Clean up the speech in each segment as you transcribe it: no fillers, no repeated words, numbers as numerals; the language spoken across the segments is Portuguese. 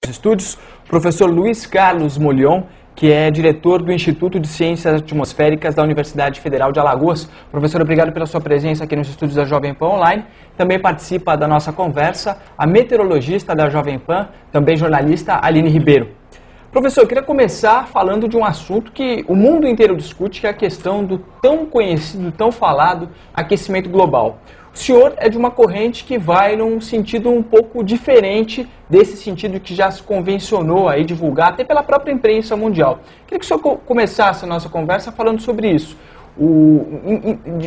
Estúdios, o professor Luiz Carlos Molion, que é diretor do Instituto de Ciências Atmosféricas da Universidade Federal de Alagoas. Professor, obrigado pela sua presença aqui nos estúdios da Jovem Pan Online. Também participa da nossa conversa a meteorologista da Jovem Pan, também jornalista, Aline Ribeiro. Professor, eu queria começar falando de um assunto que o mundo inteiro discute, que é a questão do tão conhecido, tão falado aquecimento global. O senhor é de uma corrente que vai num sentido um pouco diferente desse sentido que já se convencionou aí divulgar, até pela própria imprensa mundial. Queria que o senhor começasse a nossa conversa falando sobre isso.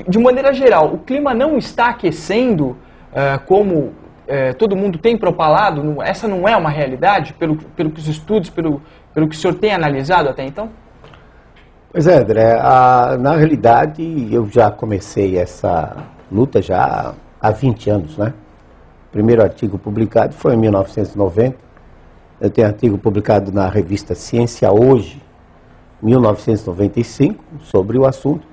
De maneira geral, o clima não está aquecendo como todo mundo tem propalado? Essa não é uma realidade, pelo que os estudos, pelo que o senhor tem analisado até então? Pois é, André, na realidade eu já comecei essa luta já há 20 anos, né? O primeiro artigo publicado foi em 1990, eu tenho artigo publicado na revista Ciência Hoje, 1995, sobre o assunto,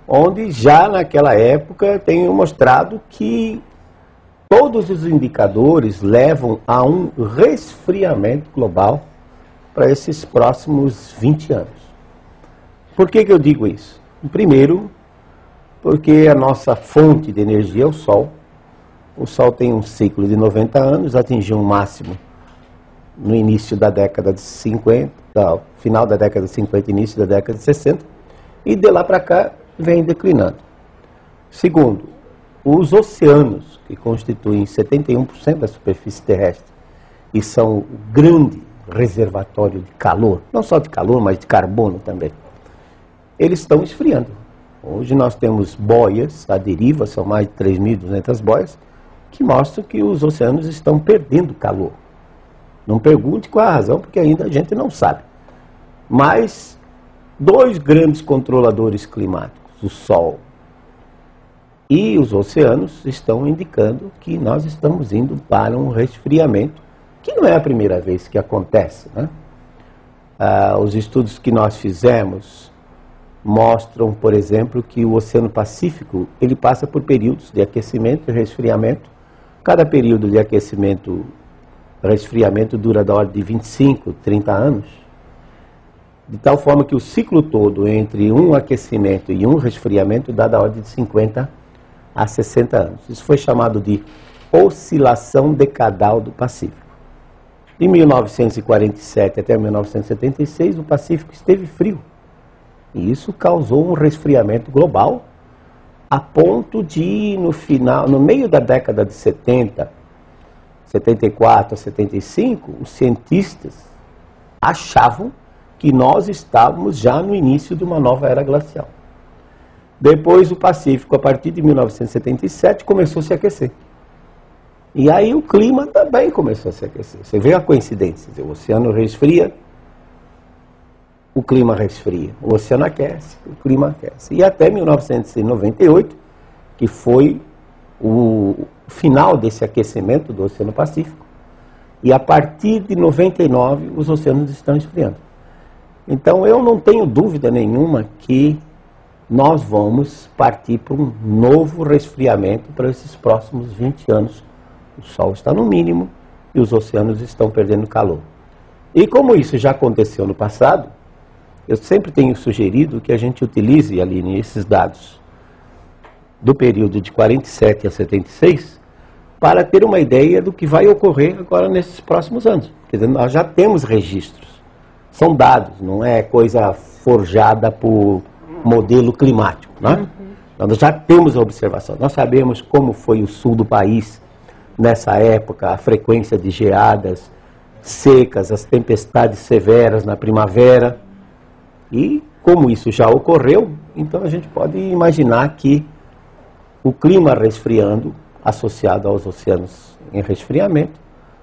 onde já naquela época tenho mostrado que todos os indicadores levam a um resfriamento global para esses próximos 20 anos. Por que eu digo isso? Primeiro, porque a nossa fonte de energia é o Sol. O Sol tem um ciclo de 90 anos, atingiu um máximo no início da década de 50, final da década de 50, início da década de 60, e de lá para cá vem declinando. Segundo, os oceanos, que constituem 71% da superfície terrestre e são o grande reservatório de calor, não só de calor, mas de carbono também, eles estão esfriando. Hoje nós temos boias à deriva, são mais de 3.200 boias, que mostram que os oceanos estão perdendo calor. Não pergunte qual a razão, porque ainda a gente não sabe. Mas dois grandes controladores climáticos, o Sol e os oceanos, estão indicando que nós estamos indo para um resfriamento, que não é a primeira vez que acontece, né? Os estudos que nós fizemos mostram, por exemplo, que o Oceano Pacífico ele passa por períodos de aquecimento e resfriamento. Cada período de aquecimento e resfriamento dura da ordem de 25, 30 anos, de tal forma que o ciclo todo entre um aquecimento e um resfriamento dá da ordem de 50 a 60 anos. Isso foi chamado de oscilação decadal do Pacífico. De 1947 até 1976, o Pacífico esteve frio. E isso causou um resfriamento global, a ponto de, no meio da década de 70, 74 a 75, os cientistas achavam que nós estávamos já no início de uma nova era glacial. Depois o Pacífico, a partir de 1977, começou a se aquecer. E aí o clima também começou a se aquecer. Você vê a coincidência, o oceano resfria, o clima resfria, o oceano aquece, o clima aquece. E até 1998, que foi o final desse aquecimento do Oceano Pacífico, e a partir de 99 os oceanos estão esfriando. Então eu não tenho dúvida nenhuma que nós vamos partir para um novo resfriamento para esses próximos 20 anos. O Sol está no mínimo e os oceanos estão perdendo calor. E como isso já aconteceu no passado, eu sempre tenho sugerido que a gente utilize, Aline, esses dados do período de 47 a 76 para ter uma ideia do que vai ocorrer agora nesses próximos anos. Quer dizer, nós já temos registros, são dados, não é coisa forjada por modelo climático, né? Nós já temos a observação, nós sabemos como foi o sul do país nessa época, a frequência de geadas secas, as tempestades severas na primavera. E como isso já ocorreu, então a gente pode imaginar que o clima resfriando, associado aos oceanos em resfriamento,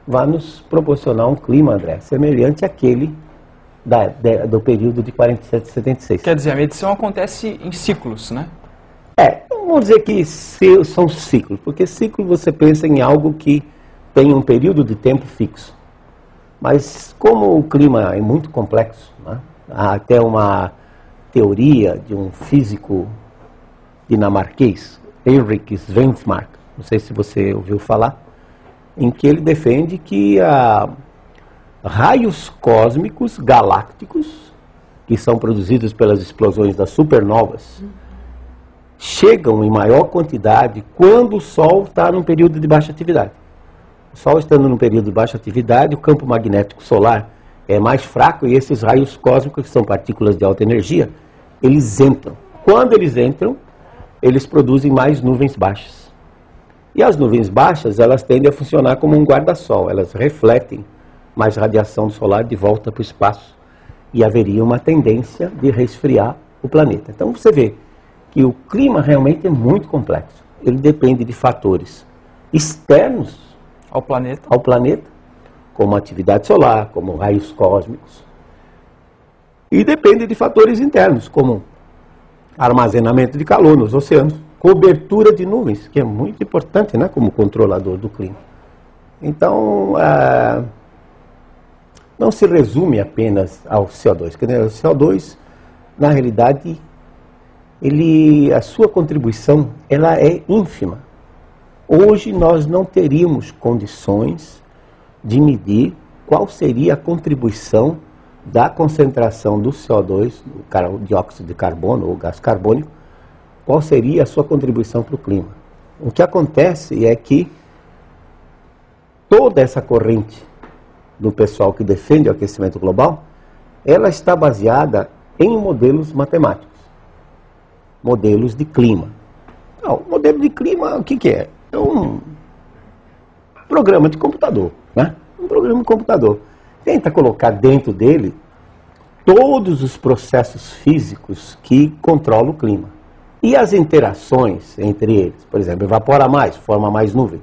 vai nos proporcionar um clima, André, semelhante àquele do período de 47 a 76. Quer dizer, a medição acontece em ciclos, né? Vamos dizer que são ciclos, porque ciclo você pensa em algo que tem um período de tempo fixo. Mas como o clima é muito complexo, né? Há até uma teoria de um físico dinamarquês, Henrik Svensmark, não sei se você ouviu falar, em que ele defende que raios cósmicos galácticos, que são produzidos pelas explosões das supernovas, chegam em maior quantidade quando o Sol está num período de baixa atividade. O Sol estando num período de baixa atividade, o campo magnético solar é mais fraco e esses raios cósmicos, que são partículas de alta energia, eles entram. Quando eles entram, eles produzem mais nuvens baixas. E as nuvens baixas, elas tendem a funcionar como um guarda-sol, elas refletem mais radiação solar de volta para o espaço. E haveria uma tendência de resfriar o planeta. Então você vê que o clima realmente é muito complexo. Ele depende de fatores externos ao planeta, como atividade solar, como raios cósmicos. E depende de fatores internos, como armazenamento de calor nos oceanos, cobertura de nuvens, que é muito importante, né, como controlador do clima. Então, não se resume apenas ao CO2. O CO2, na realidade, a sua contribuição ela é ínfima. Hoje nós não teríamos condições de medir qual seria a contribuição da concentração do CO2, do dióxido de carbono ou gás carbônico, qual seria a sua contribuição para o clima. O que acontece é que toda essa corrente do pessoal que defende o aquecimento global, ela está baseada em modelos matemáticos, modelos de clima. Não, o modelo de clima, o que é? É um programa de computador, né? Um programa de computador. Tenta colocar dentro dele todos os processos físicos que controlam o clima. E as interações entre eles. Por exemplo, evapora mais, forma mais nuvem.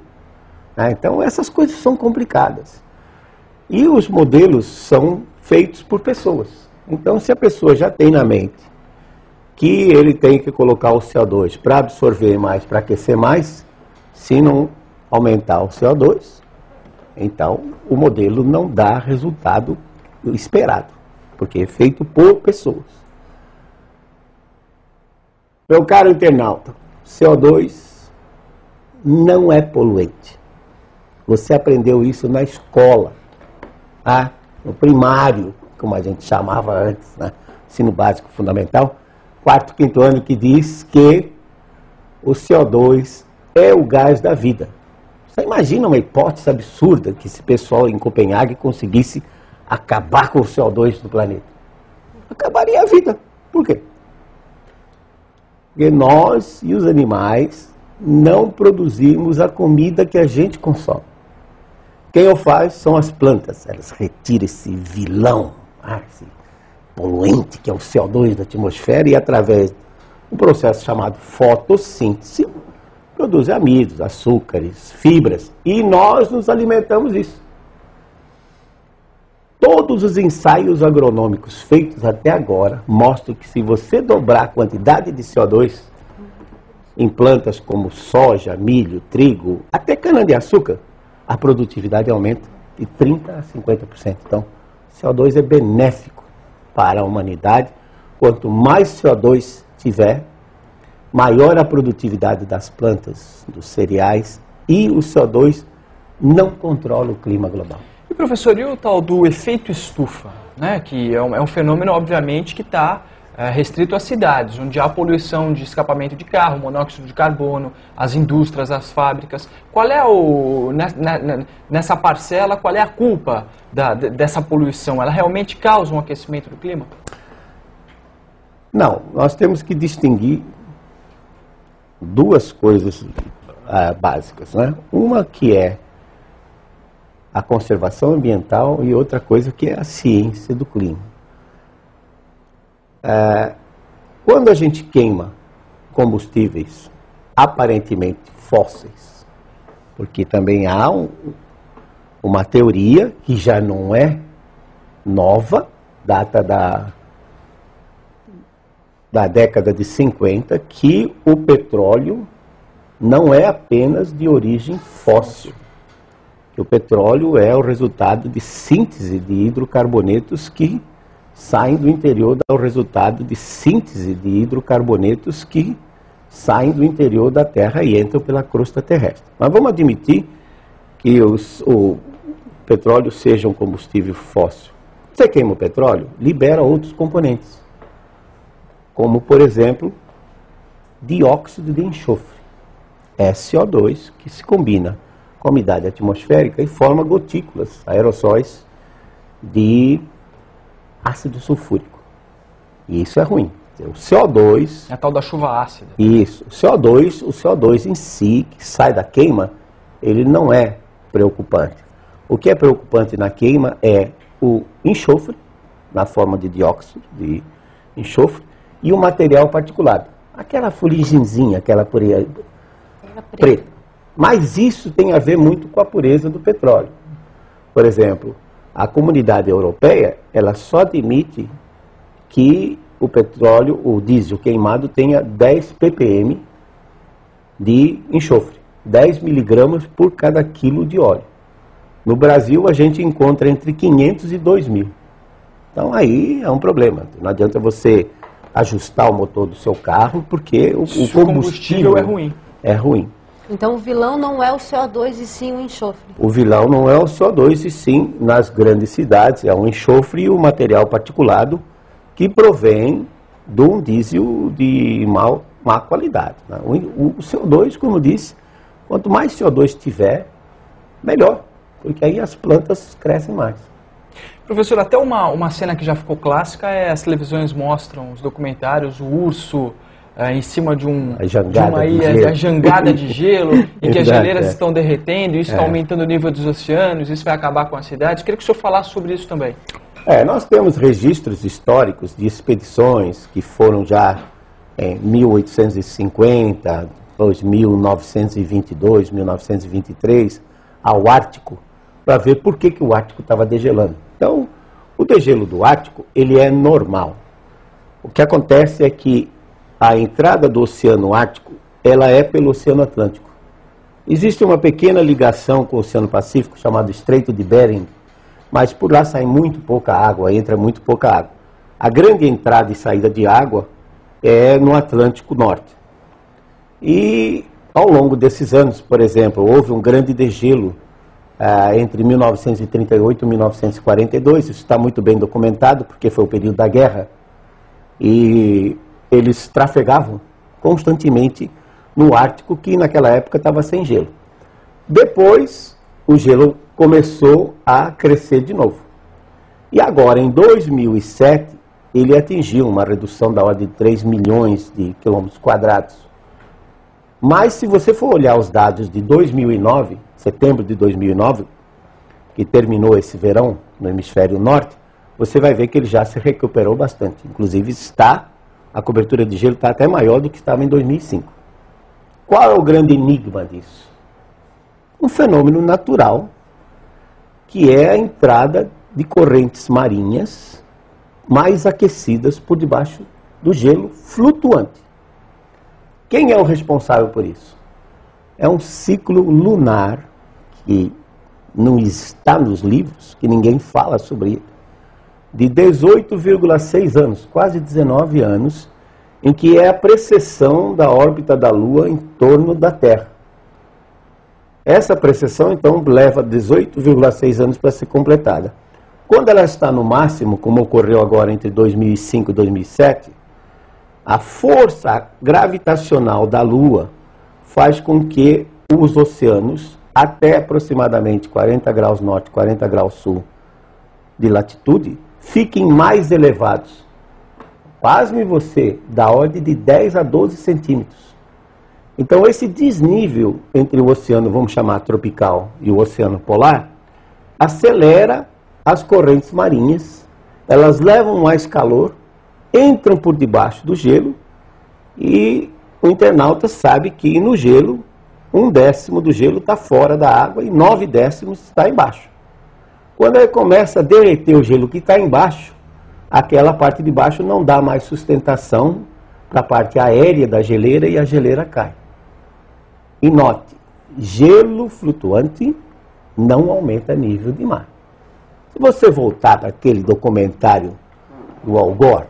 Então, essas coisas são complicadas. E os modelos são feitos por pessoas. Então, se a pessoa já tem na mente que ele tem que colocar o CO2 para absorver mais, para aquecer mais, se não aumentar o CO2, então o modelo não dá resultado esperado, porque é feito por pessoas. Meu caro internauta, CO2 não é poluente. Você aprendeu isso na escola, no primário, como a gente chamava antes, né? Ensino básico fundamental, 4º, 5º ano, que diz que o CO2 é o gás da vida. Você imagina uma hipótese absurda que esse pessoal em Copenhague conseguisse acabar com o CO2 do planeta? Acabaria a vida. Por quê? Porque nós e os animais não produzimos a comida que a gente consome. Quem o faz são as plantas. Elas retiram esse vilão, esse poluente que é o CO2 da atmosfera e através do processo chamado fotossíntese produzem amidos, açúcares, fibras e nós nos alimentamos disso. Todos os ensaios agronômicos feitos até agora mostram que se você dobrar a quantidade de CO2 em plantas como soja, milho, trigo, até cana-de-açúcar, a produtividade aumenta de 30% a 50%. Então, CO2 é benéfico para a humanidade. Quanto mais CO2 tiver, maior a produtividade das plantas, dos cereais, e o CO2 não controla o clima global. E professor, e o tal do efeito estufa, né? Que é um fenômeno, obviamente, que está restrito às cidades, onde há poluição de escapamento de carro, monóxido de carbono, as indústrias, as fábricas. Qual é nessa parcela, qual é a culpa dessa poluição? Ela realmente causa um aquecimento do clima? Não, nós temos que distinguir duas coisas básicas, né? Uma que é a conservação ambiental e outra coisa que é a ciência do clima. Quando a gente queima combustíveis aparentemente fósseis, porque também há uma teoria que já não é nova, data da década de 50, que o petróleo não é apenas de origem fóssil. Que o petróleo é o resultado de síntese de hidrocarbonetos que saem do interior, o resultado de síntese de hidrocarbonetos que saem do interior da Terra e entram pela crosta terrestre. Mas vamos admitir que petróleo seja um combustível fóssil. Você queima o petróleo, libera outros componentes, como, por exemplo, dióxido de enxofre, SO2, que se combina com a umidade atmosférica e forma gotículas, aerossóis de ácido sulfúrico. E isso é ruim. O CO2... É a tal da chuva ácida. Isso. O CO2 em si, que sai da queima, ele não é preocupante. O que é preocupante na queima é o enxofre, na forma de dióxido de enxofre, e o material particulado. Aquela fuliginzinha, aquela preta. Mas isso tem a ver muito com a pureza do petróleo. Por exemplo, a comunidade europeia, ela só admite que o petróleo, o diesel queimado, tenha 10 ppm de enxofre, 10 miligramas por cada quilo de óleo. No Brasil, a gente encontra entre 500 e 2.000. Então, aí é um problema. Não adianta você ajustar o motor do seu carro, porque o combustível é ruim. É ruim. Então, o vilão não é o CO2 e sim o enxofre. O vilão não é o CO2 e sim, nas grandes cidades, é o enxofre e o material particulado que provém de um diesel de má qualidade. Né? O CO2, como disse, quanto mais CO2 tiver, melhor, porque aí as plantas crescem mais. Professor, até uma cena que já ficou clássica é as televisões mostram os documentários, o urso em cima de uma jangada de gelo, em que as geleiras estão derretendo, isso está aumentando o nível dos oceanos, isso vai acabar com a cidade. Queria que o senhor falasse sobre isso também. Nós temos registros históricos de expedições que foram já em 1850, depois 1922, 1923, ao Ártico, para ver por que o Ártico estava degelando. Então, o degelo do Ártico, ele é normal. O que acontece é que a entrada do Oceano Ártico, ela é pelo Oceano Atlântico. Existe uma pequena ligação com o Oceano Pacífico, chamado Estreito de Bering, mas por lá sai muito pouca água, entra muito pouca água. A grande entrada e saída de água é no Atlântico Norte. E ao longo desses anos, por exemplo, houve um grande degelo entre 1938 e 1942, isso está muito bem documentado, porque foi o período da guerra, e eles trafegavam constantemente no Ártico, que naquela época estava sem gelo. Depois, o gelo começou a crescer de novo. E agora, em 2007, ele atingiu uma redução da ordem de 3 milhões de quilômetros quadrados. Mas, se você for olhar os dados de 2009, setembro de 2009, que terminou esse verão no hemisfério norte, você vai ver que ele já se recuperou bastante. Inclusive, a cobertura de gelo está até maior do que estava em 2005. Qual é o grande enigma disso? Um fenômeno natural, que é a entrada de correntes marinhas mais aquecidas por debaixo do gelo flutuante. Quem é o responsável por isso? É um ciclo lunar que não está nos livros, que ninguém fala sobre ele, de 18,6 anos, quase 19 anos, em que é a precessão da órbita da Lua em torno da Terra. Essa precessão, então, leva 18,6 anos para ser completada. Quando ela está no máximo, como ocorreu agora entre 2005 e 2007, a força gravitacional da Lua faz com que os oceanos, até aproximadamente 40 graus norte, 40 graus sul de latitude, fiquem mais elevados. Pasme você, da ordem de 10 a 12 centímetros. Então, esse desnível entre o oceano, vamos chamar tropical, e o oceano polar, acelera as correntes marinhas, elas levam mais calor, entram por debaixo do gelo, e o internauta sabe que no gelo, 1/10 do gelo está fora da água e 9/10 está embaixo. Quando ele começa a derreter o gelo que está embaixo, aquela parte de baixo não dá mais sustentação para a parte aérea da geleira e a geleira cai. E note, gelo flutuante não aumenta nível de mar. Se você voltar para aquele documentário do Al Gore,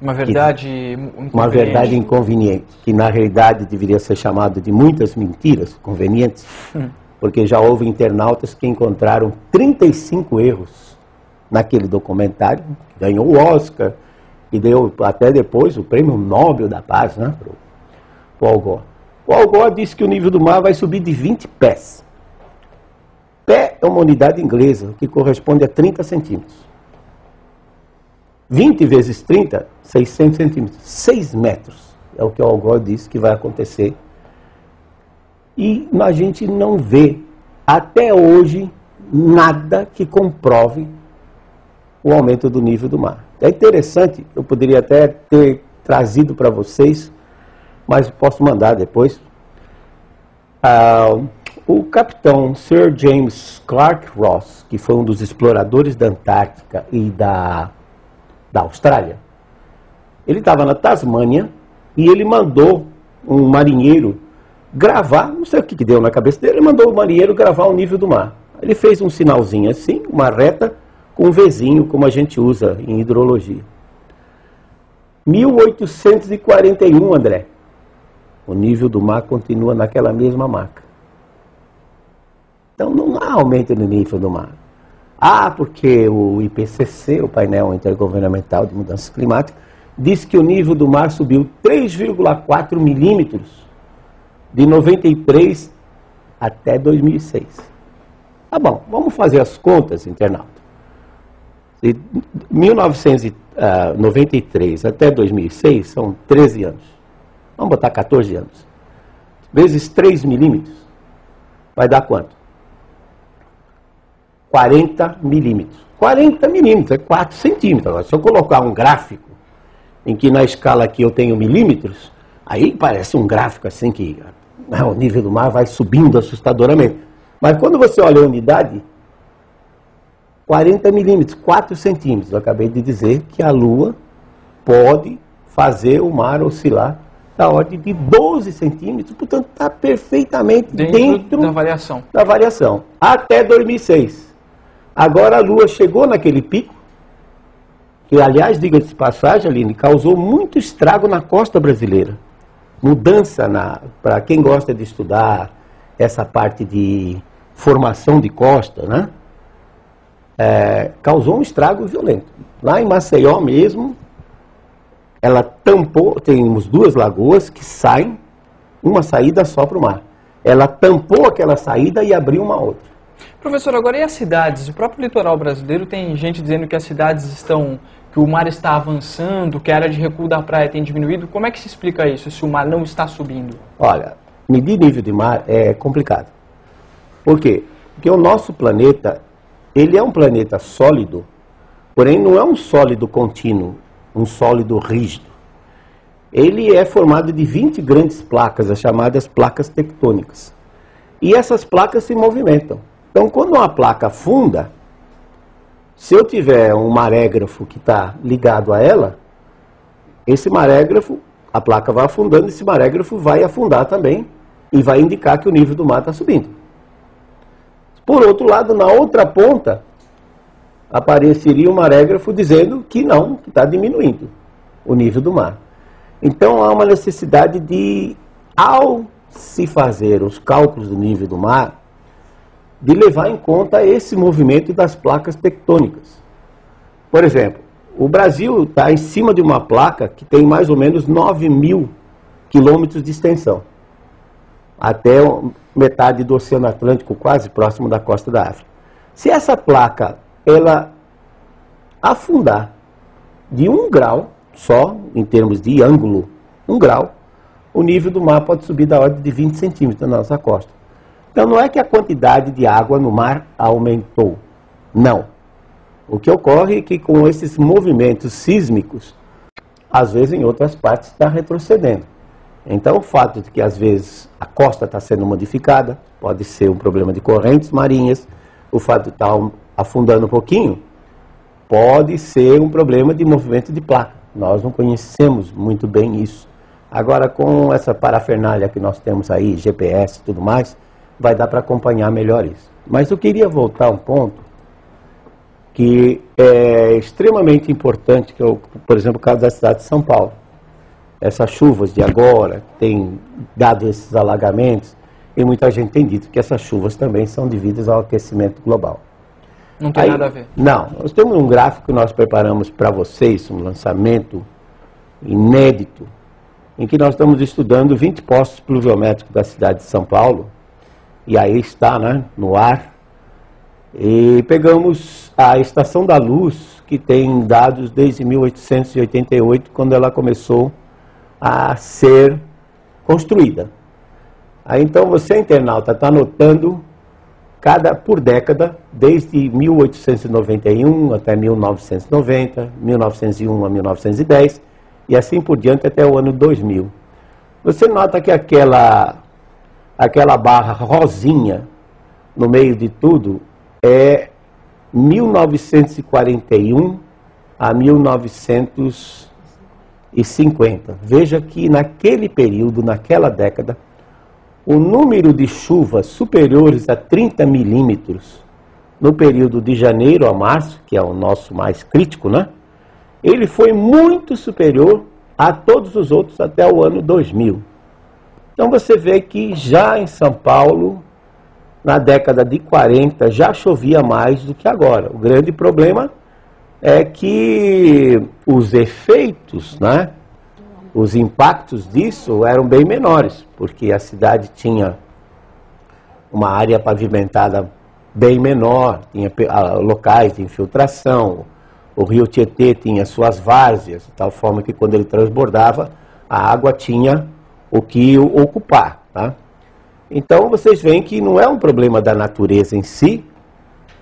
uma verdade inconveniente. Uma verdade inconveniente, que na realidade deveria ser chamado de muitas mentiras convenientes. porque já houve internautas que encontraram 35 erros naquele documentário, que ganhou o Oscar e deu até depois o prêmio Nobel da Paz, né, para o Al Gore. O Al Gore disse que o nível do mar vai subir de 20 pés. Pé é uma unidade inglesa, que corresponde a 30 centímetros. 20 vezes 30, 600 centímetros. 6 metros é o que o Al Gore disse que vai acontecer. E a gente não vê, até hoje, nada que comprove o aumento do nível do mar. É interessante, eu poderia até ter trazido para vocês, mas posso mandar depois. O capitão Sir James Clark Ross, que foi um dos exploradores da Antártica e da Austrália, ele estava na Tasmânia e ele mandou um marinheiro gravar, não sei o que deu na cabeça dele, ele mandou o marinheiro gravar o nível do mar. Ele fez um sinalzinho assim, uma reta, com um Vzinho, como a gente usa em hidrologia. 1841, André. O nível do mar continua naquela mesma marca. Então não há aumento no nível do mar. Porque o IPCC, o painel intergovernamental de mudanças climáticas, diz que o nível do mar subiu 3,4 milímetros de 93 até 2006. Tá bom, vamos fazer as contas, internauta. De 1993 até 2006 são 13 anos. Vamos botar 14 anos. Vezes 3 milímetros, vai dar quanto? 40 milímetros. 40 milímetros, é 4 centímetros. Agora, se eu colocar um gráfico em que na escala aqui eu tenho milímetros, aí parece um gráfico assim que o nível do mar vai subindo assustadoramente. Mas quando você olha a unidade, 40 milímetros, 4 centímetros. Eu acabei de dizer que a Lua pode fazer o mar oscilar da ordem de 12 centímetros, portanto está perfeitamente dentro da variação. Até 2006. Agora a Lua chegou naquele pico, que aliás, diga-se de passagem, Aline, causou muito estrago na costa brasileira. Mudança, para quem gosta de estudar essa parte de formação de costa, né? Causou um estrago violento. Lá em Maceió mesmo, ela tampou, temos 2 lagoas que saem, uma saída só para o mar. Ela tampou aquela saída e abriu uma outra. Professor, agora e as cidades? O próprio litoral brasileiro tem gente dizendo que as cidades que o mar está avançando, que a área de recuo da praia tem diminuído. Como é que se explica isso, se o mar não está subindo? Olha, medir nível de mar é complicado. Por quê? Porque o nosso planeta, ele é um planeta sólido, porém não é um sólido contínuo, um sólido rígido. Ele é formado de 20 grandes placas, as chamadas placas tectônicas. E essas placas se movimentam. Então, quando uma placa afunda, se eu tiver um marégrafo que está ligado a ela, esse marégrafo, a placa vai afundando, esse marégrafo vai afundar também e vai indicar que o nível do mar está subindo. Por outro lado, na outra ponta, apareceria um marégrafo dizendo que não, que está diminuindo o nível do mar. Então, há uma necessidade de, ao se fazer os cálculos do nível do mar, de levar em conta esse movimento das placas tectônicas. Por exemplo, o Brasil está em cima de uma placa que tem mais ou menos 9.000 quilômetros de extensão, até metade do Oceano Atlântico, quase próximo da costa da África. Se essa placa ela afundar de 1 grau, só em termos de ângulo, 1 grau, o nível do mar pode subir da ordem de 20 centímetros na nossa costa. Então não é que a quantidade de água no mar aumentou, não. O que ocorre é que com esses movimentos sísmicos, às vezes em outras partes está retrocedendo. Então o fato de que às vezes a costa está sendo modificada, pode ser um problema de correntes marinhas, o fato de estar afundando um pouquinho, pode ser um problema de movimento de placa. Nós não conhecemos muito bem isso. Agora com essa parafernália que nós temos aí, GPS e tudo mais, vai dar para acompanhar melhor isso. Mas eu queria voltar a um ponto que é extremamente importante, que é, por exemplo, o caso da cidade de São Paulo. Essas chuvas de agora, que tem dado esses alagamentos, e muita gente tem dito que essas chuvas também são devidas ao aquecimento global. Não tem nada a ver? Não, nós temos um gráfico que nós preparamos para vocês, um lançamento inédito, em que nós estamos estudando 20 postos pluviométricos da cidade de São Paulo, e aí está, né, no ar, e pegamos a Estação da Luz, que tem dados desde 1888, quando ela começou a ser construída. Aí então você, internauta, está anotando por década, desde 1891 até 1990, 1901 a 1910, e assim por diante até o ano 2000. Você nota que aquela barra rosinha no meio de tudo é 1941 a 1950. Veja que naquele período, naquela década, o número de chuvas superiores a 30 milímetros no período de janeiro a março, que é o nosso mais crítico, né? Ele foi muito superior a todos os outros até o ano 2000. Então você vê que já em São Paulo, na década de 40, já chovia mais do que agora. O grande problema é que os efeitos, né? Os impactos disso eram bem menores, porque a cidade tinha uma área pavimentada bem menor, tinha locais de infiltração, o rio Tietê tinha suas várzeas, de tal forma que quando ele transbordava, a água tinha o que ocupar. Tá? Então vocês veem que não é um problema da natureza em si,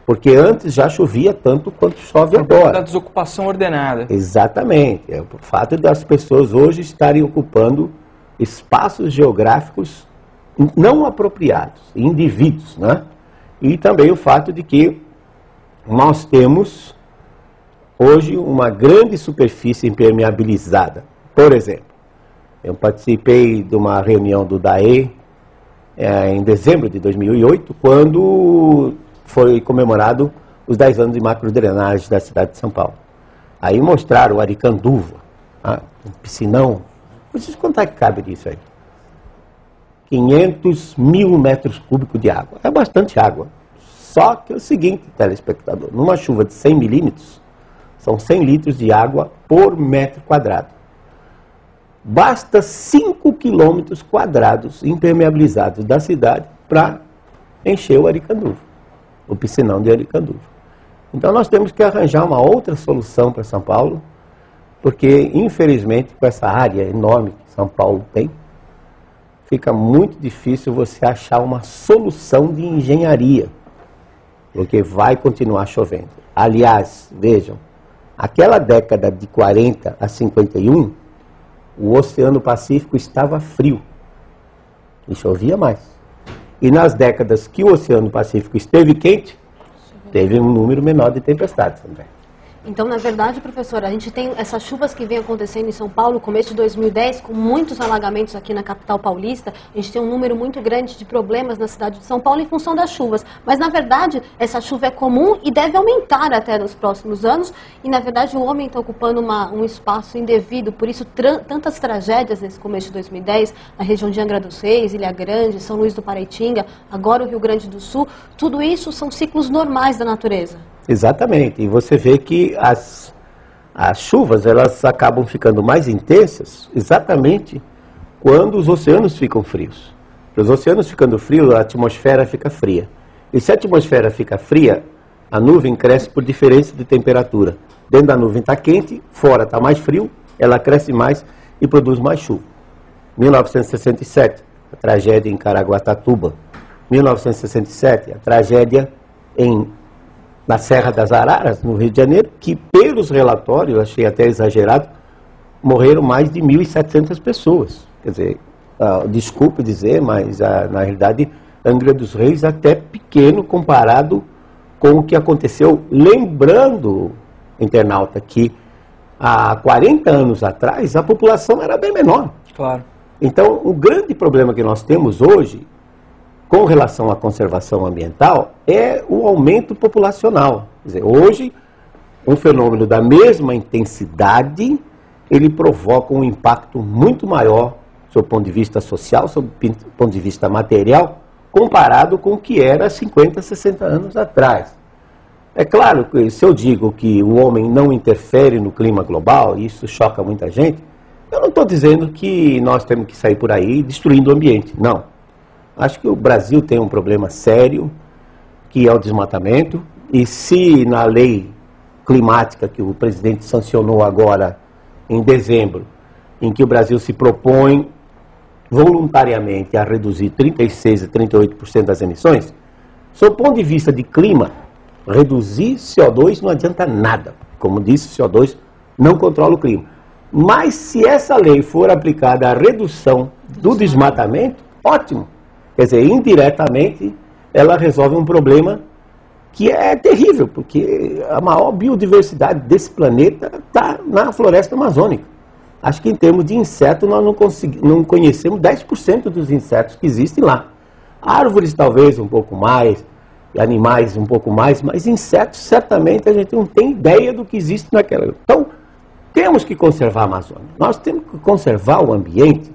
porque antes já chovia tanto quanto chove agora. Da desocupação ordenada. Exatamente. É o fato das pessoas hoje estarem ocupando espaços geográficos não apropriados, indivíduos, né? E também o fato de que nós temos hoje uma grande superfície impermeabilizada. Por exemplo, eu participei de uma reunião do DAE em dezembro de 2008, quando foi comemorado os 10 anos de macrodrenagem da cidade de São Paulo. Aí mostraram o Aricanduva, um piscinão. Vocês quanto é que cabe disso aí? 500 mil metros cúbicos de água. É bastante água. Só que é o seguinte, telespectador, numa chuva de 100 milímetros, são 100 litros de água por metro quadrado. Basta 5 quilômetros quadrados impermeabilizados da cidade para encher o Aricanduva, o piscinão de Aricanduva. Então nós temos que arranjar uma outra solução para São Paulo, porque infelizmente com essa área enorme que São Paulo tem, fica muito difícil você achar uma solução de engenharia, porque vai continuar chovendo. Aliás, vejam, aquela década de 40 a 51, o Oceano Pacífico estava frio e chovia mais. E nas décadas que o Oceano Pacífico esteve quente, teve um número menor de tempestades também. Então, na verdade, professora, a gente tem essas chuvas que vem acontecendo em São Paulo, começo de 2010, com muitos alagamentos aqui na capital paulista. A gente tem um número muito grande de problemas na cidade de São Paulo em função das chuvas. Mas, na verdade, essa chuva é comum e deve aumentar até nos próximos anos. E, na verdade, o homem está ocupando um espaço indevido. Por isso, tantas tragédias nesse começo de 2010, na região de Angra dos Reis, Ilha Grande, São Luís do Paraitinga, agora o Rio Grande do Sul. Tudo isso são ciclos normais da natureza. Exatamente, e você vê que as chuvas elas acabam ficando mais intensas exatamente quando os oceanos ficam frios. Porque os oceanos ficando frios, a atmosfera fica fria. E se a atmosfera fica fria, a nuvem cresce por diferença de temperatura. Dentro da nuvem está quente, fora está mais frio, ela cresce mais e produz mais chuva. 1967, a tragédia em Caraguatatuba. 1967, a tragédia na Serra das Araras, no Rio de Janeiro, que pelos relatórios, achei até exagerado, morreram mais de 1.700 pessoas. Quer dizer, desculpe dizer, mas na realidade Angra dos Reis até pequeno comparado com o que aconteceu, lembrando, internauta, que há 40 anos atrás a população era bem menor. Claro. Então, o grande problema que nós temos hoje com relação à conservação ambiental, é o aumento populacional. Quer dizer, hoje, um fenômeno da mesma intensidade, ele provoca um impacto muito maior sob o ponto de vista social, sob o ponto de vista material, comparado com o que era 50, 60 anos atrás. É claro que se eu digo que o homem não interfere no clima global, e isso choca muita gente, eu não estou dizendo que nós temos que sair por aí destruindo o ambiente, não. Acho que o Brasil tem um problema sério, que é o desmatamento, e se na lei climática que o presidente sancionou agora em dezembro, em que o Brasil se propõe voluntariamente a reduzir 36% a 38% das emissões, sob o ponto de vista de clima, reduzir CO2 não adianta nada. Como disse, o CO2 não controla o clima. Mas se essa lei for aplicada à redução do desmatamento, ótimo. Quer dizer, indiretamente, ela resolve um problema que é terrível, porque a maior biodiversidade desse planeta está na floresta amazônica. Acho que em termos de inseto, nós não conhecemos 10% dos insetos que existem lá. Árvores talvez um pouco mais, animais um pouco mais, mas insetos certamente a gente não tem ideia do que existe naquela. Então, temos que conservar a Amazônia. Nós temos que conservar o ambiente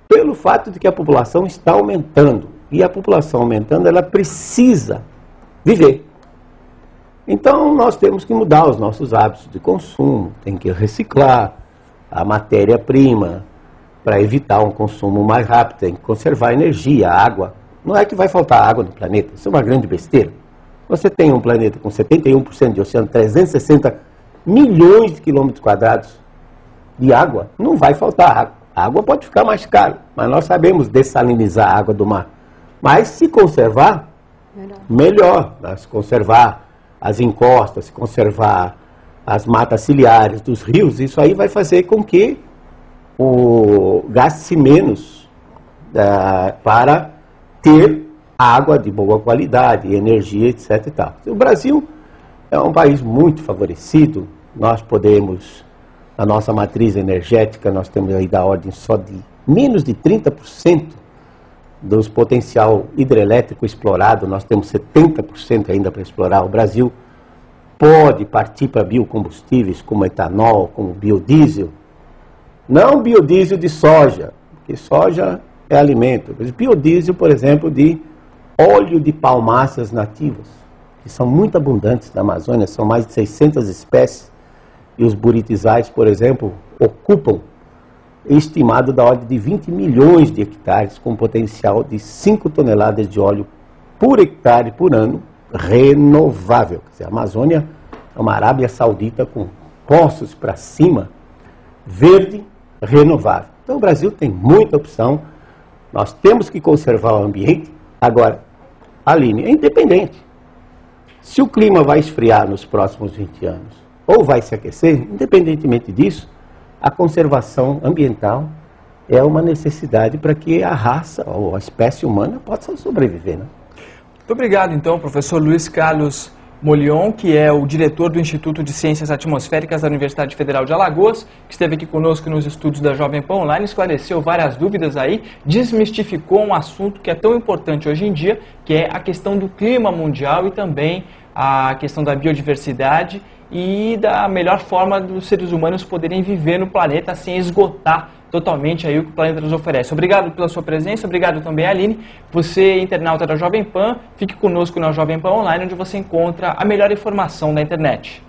pelo fato de que a população está aumentando. E a população aumentando, ela precisa viver. Então, nós temos que mudar os nossos hábitos de consumo, tem que reciclar a matéria-prima para evitar um consumo mais rápido, tem que conservar a energia, a água. Não é que vai faltar água no planeta, isso é uma grande besteira. Você tem um planeta com 71% de oceano, 360 milhões de quilômetros quadrados de água, não vai faltar água. A água pode ficar mais cara, mas nós sabemos dessalinizar a água do mar. Mas se conservar, melhor. Se conservar as encostas, se conservar as matas ciliares dos rios, isso aí vai fazer com que gaste-se menos para ter água de boa qualidade, energia, etc. e tal. O Brasil é um país muito favorecido. Nós podemos, na nossa matriz energética, nós temos aí da ordem só de menos de 30% do potencial hidrelétrico explorado, nós temos 70% ainda para explorar. O Brasil pode partir para biocombustíveis como etanol, como biodiesel. Não biodiesel de soja, porque soja é alimento. Mas biodiesel, por exemplo, de óleo de palmaças nativas, que são muito abundantes na Amazônia, são mais de 600 espécies. E os buritizais, por exemplo, ocupam estimado da ordem de 20 milhões de hectares, com potencial de 5 toneladas de óleo por hectare por ano, renovável. Quer dizer, a Amazônia é uma Arábia Saudita com poços para cima, verde, renovável. Então o Brasil tem muita opção, nós temos que conservar o ambiente. Agora, Aline, é independente. Se o clima vai esfriar nos próximos 20 anos, ou vai se aquecer, independentemente disso, a conservação ambiental é uma necessidade para que a raça ou a espécie humana possa sobreviver, né? Muito obrigado, então, professor Luiz Carlos Molion, que é o diretor do Instituto de Ciências Atmosféricas da Universidade Federal de Alagoas, que esteve aqui conosco nos estúdios da Jovem Pan Online, esclareceu várias dúvidas aí, desmistificou um assunto que é tão importante hoje em dia, que é a questão do clima mundial e também a questão da biodiversidade e da melhor forma dos seres humanos poderem viver no planeta sem esgotar totalmente aí o que o planeta nos oferece. Obrigado pela sua presença, obrigado também, Aline. Você, internauta da Jovem Pan, fique conosco na Jovem Pan Online, onde você encontra a melhor informação da internet.